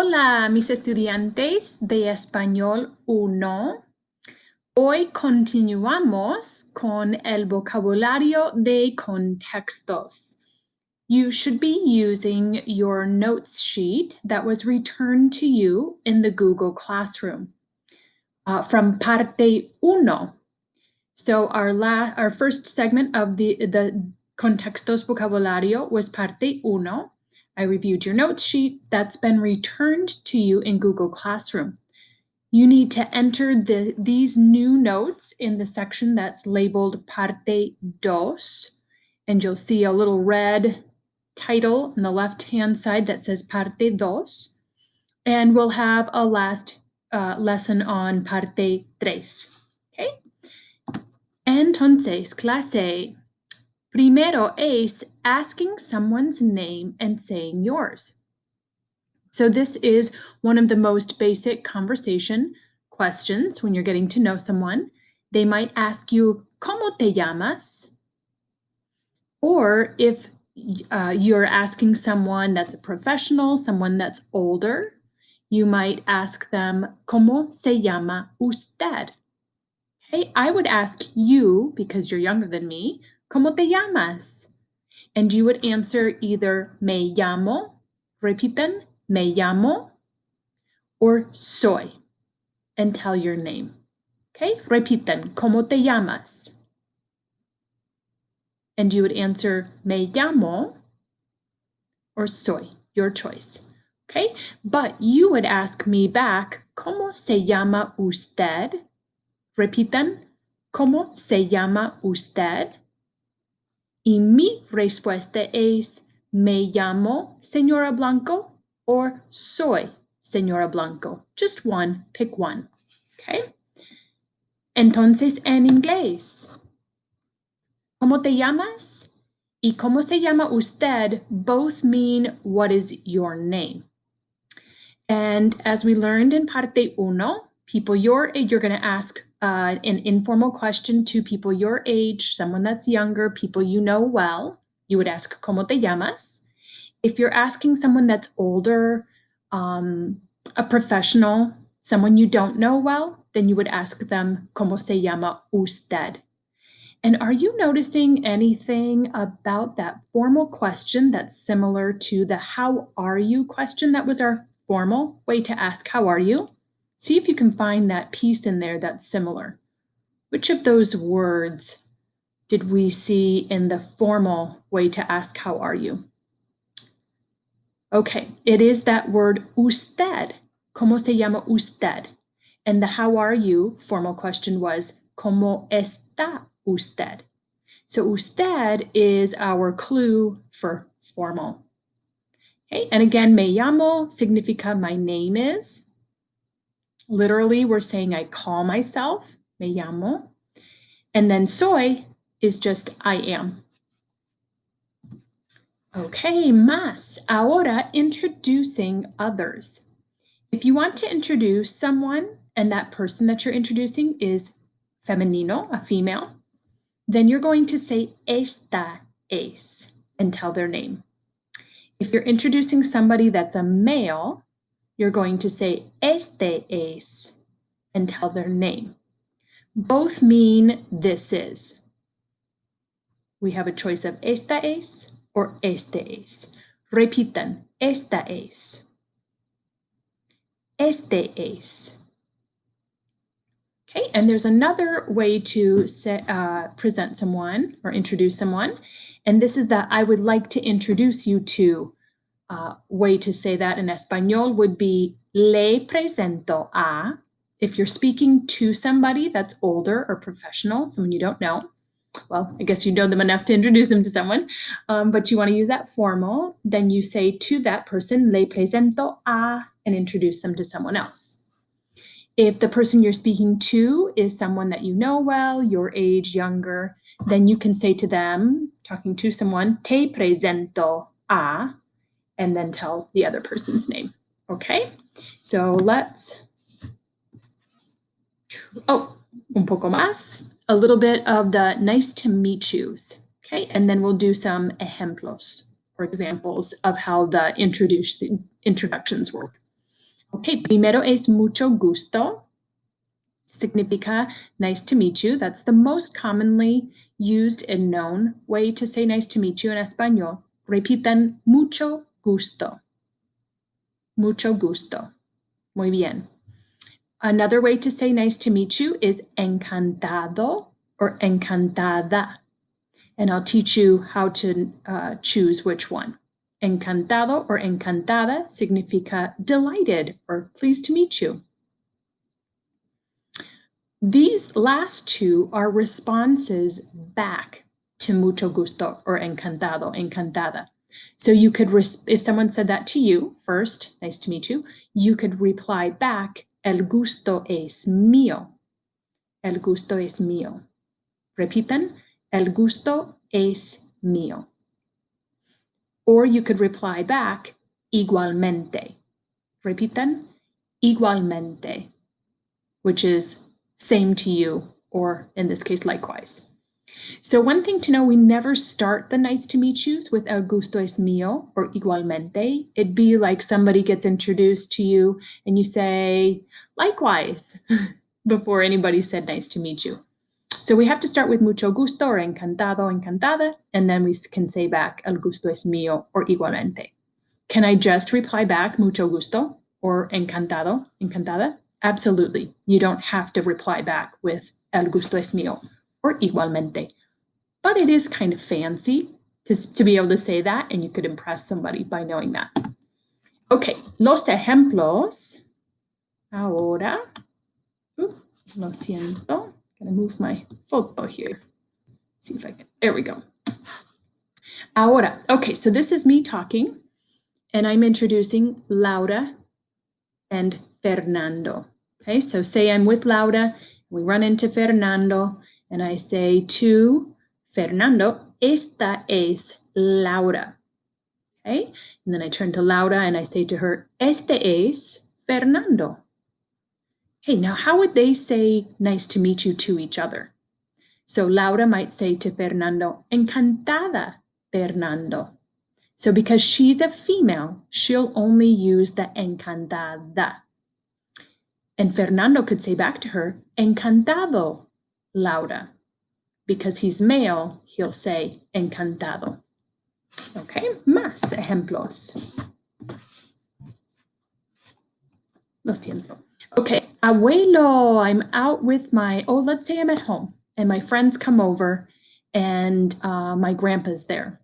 Hola, mis estudiantes de Español 1. Hoy continuamos con el vocabulario de contextos. You should be using your notes sheet that was returned to you in the Google Classroom from Parte 1. So our first segment of the Contextos vocabulario was Parte 1. I reviewed your notes sheet that's been returned to you in Google Classroom. You need to enter these new notes in the section that's labeled Parte 2, and you'll see a little red title on the left-hand side that says Parte 2, and we'll have a last lesson on Parte 3. Okay? Entonces, clase. Primero es asking someone's name and saying yours. So this is one of the most basic conversation questions when you're getting to know someone. They might ask you, ¿Cómo te llamas? Or if you're asking someone that's a professional, someone that's older, you might ask them, ¿Cómo se llama usted? Okay, I would ask you, because you're younger than me, ¿Cómo te llamas? And you would answer either me llamo, repiten, me llamo, or soy, and tell your name. Okay, repiten, ¿Cómo te llamas? And you would answer me llamo or soy, your choice. Okay, but you would ask me back, ¿Cómo se llama usted? Repitan, ¿Cómo se llama usted? Y mi respuesta es, me llamo Señora Blanco or soy Señora Blanco. Just one, pick one. Okay? Entonces, en inglés, ¿Cómo te llamas? Y ¿Cómo se llama usted? Both mean what is your name. And as we learned in Parte 1, people your age, you're going to ask an informal question to people your age, someone that's younger, people you know well. You would ask, ¿Cómo te llamas? If you're asking someone that's older, a professional, someone you don't know well, then you would ask them, ¿Cómo se llama usted? And are you noticing anything about that formal question that's similar to the how are you question that was our formal way to ask how are you? See if you can find that piece in there that's similar. Which of those words did we see in the formal way to ask how are you? Okay, it is that word usted. ¿Cómo se llama usted? And the how are you formal question was ¿Cómo está usted? So usted is our clue for formal. Okay, and again, me llamo significa my name is. Literally, we're saying I call myself, me llamo. And then soy is just I am. Okay, más. Ahora introducing others. If you want to introduce someone and that person that you're introducing is femenino, a female, then you're going to say esta es and tell their name. If you're introducing somebody that's a male, you're going to say este es and tell their name. Both mean this is. We have a choice of esta es or este es. Repitan, esta es. Este es. Okay, and there's another way to present someone or introduce someone, and this is the I would like to introduce you to way to say that in Espanol would be le presento a. If you're speaking to somebody that's older or professional, someone you don't know, well, I guess you know them enough to introduce them to someone, but you want to use that formal, then you say to that person, le presento a, and introduce them to someone else. If the person you're speaking to is someone that you know well, your age, younger, then you can say to them, talking to someone, te presento a, and then tell the other person's name. Okay, so let's, un poco más, a little bit of the nice to meet yous. Okay, and then we'll do some ejemplos or examples of how the introductions work. Okay, primero es mucho gusto. Significa nice to meet you. That's the most commonly used and known way to say nice to meet you in español. Repitan mucho gusto. Mucho gusto. Muy bien. Another way to say nice to meet you is encantado or encantada. And I'll teach you how to choose which one. Encantado or encantada significa delighted or pleased to meet you. These last two are responses back to mucho gusto or encantado, encantada. So you could, if someone said that to you first, nice to meet you, you could reply back, el gusto es mío. El gusto es mío. Repitan, el gusto es mío. Or you could reply back, igualmente. Repitan, igualmente, which is same to you, or in this case, likewise. So one thing to know, we never start the nice to meet yous with el gusto es mío or igualmente. It'd be like somebody gets introduced to you and you say, likewise, before anybody said nice to meet you. So we have to start with mucho gusto or encantado, encantada, and then we can say back el gusto es mío or igualmente. Can I just reply back mucho gusto or encantado, encantada? Absolutely. You don't have to reply back with el gusto es mío or igualmente. But it is kind of fancy to be able to say that, and you could impress somebody by knowing that. Okay, los ejemplos. Ahora, lo siento. Gonna move my photo here. See if I can, there we go. Ahora, okay, so this is me talking, and I'm introducing Laura and Fernando. Okay, so say I'm with Laura, we run into Fernando, and I say to Fernando, esta es Laura. Okay, and then I turn to Laura and I say to her, este es Fernando. Hey, now how would they say nice to meet you to each other? So Laura might say to Fernando, encantada, Fernando. So because she's a female, she'll only use the encantada. And Fernando could say back to her, encantado, Laura. Because he's male, he'll say encantado. Okay, más ejemplos. Lo siento. Okay, abuelo, I'm out with let's say I'm at home and my friends come over and my grandpa's there.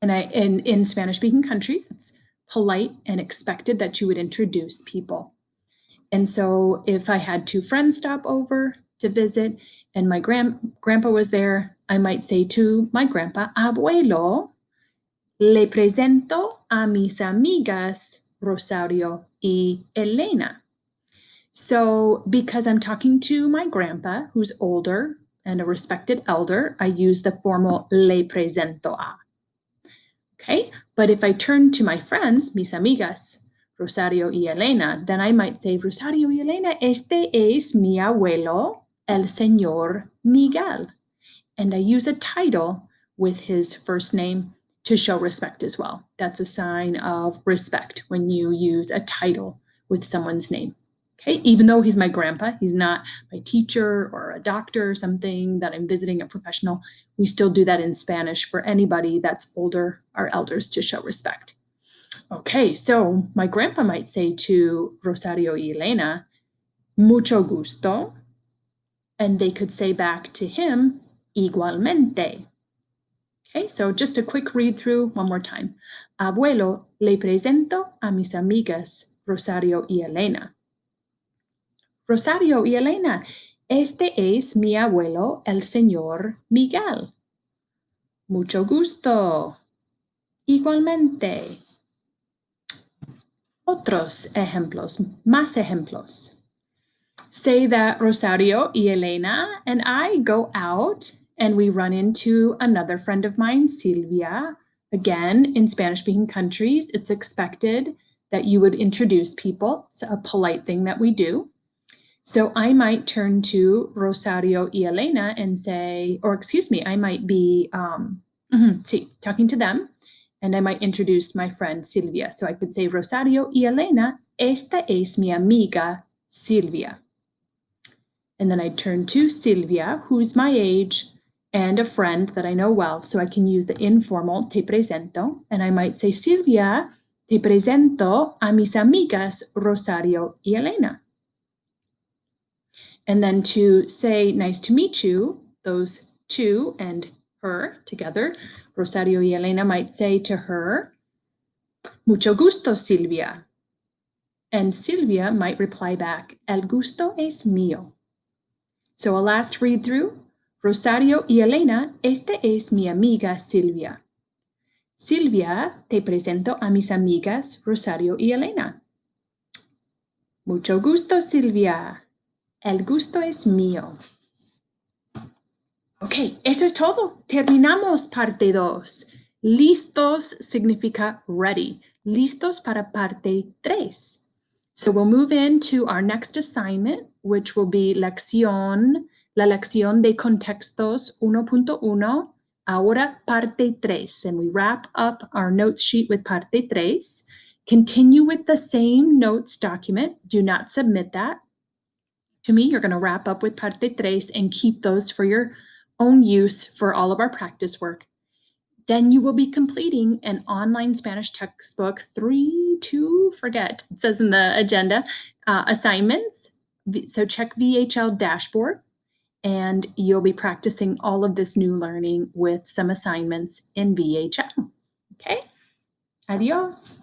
And in Spanish-speaking countries, it's polite and expected that you would introduce people. And so if I had two friends stop over to visit and my grandpa was there, I might say to my grandpa, abuelo, le presento a mis amigas Rosario y Elena. So because I'm talking to my grandpa, who's older and a respected elder, I use the formal le presento a. Okay, but if I turn to my friends, mis amigas, Rosario y Elena, then I might say, Rosario y Elena, este es mi abuelo, el señor Miguel. And I use a title with his first name to show respect as well. That's a sign of respect when you use a title with someone's name. Okay, even though he's my grandpa, he's not my teacher or a doctor or something that I'm visiting, a professional, we still do that in Spanish for anybody that's older, our elders, to show respect. Okay, so my grandpa might say to Rosario y Elena, mucho gusto, and they could say back to him, igualmente. Okay, so just a quick read through one more time. Abuelo, le presento a mis amigas Rosario y Elena. Rosario y Elena, este es mi abuelo, el señor Miguel. Mucho gusto. Igualmente. Otros ejemplos, más ejemplos. Say that Rosario y Elena and I go out and we run into another friend of mine, Silvia. Again, in Spanish-speaking countries, it's expected that you would introduce people. It's a polite thing that we do. So I might turn to Rosario y Elena and say, or excuse me, I might be talking to them, and I might introduce my friend Silvia. So I could say, Rosario y Elena, esta es mi amiga Silvia. And then I turn to Silvia, who's my age and a friend that I know well, so I can use the informal te presento, and I might say, Silvia, te presento a mis amigas Rosario y Elena. And then to say nice to meet you, those two and her together, Rosario y Elena might say to her, mucho gusto, Silvia. And Silvia might reply back, el gusto es mío. So a last read through, Rosario y Elena, esta es mi amiga Silvia. Silvia, te presento a mis amigas Rosario y Elena. Mucho gusto, Silvia. El gusto es mío. Ok, eso es todo. Terminamos parte 2. Listos significa ready. Listos para parte 3. So we'll move into our next assignment, which will be la lección de Contextos 1.1, ahora parte 3. And we wrap up our notes sheet with parte 3. Continue with the same notes document. Do not submit that to me. You're going to wrap up with parte 3 and keep those for your own use for all of our practice work. Then you will be completing an online Spanish textbook, it says in the agenda, assignments. So check VHL dashboard, and you'll be practicing all of this new learning with some assignments in VHL. Okay, adios.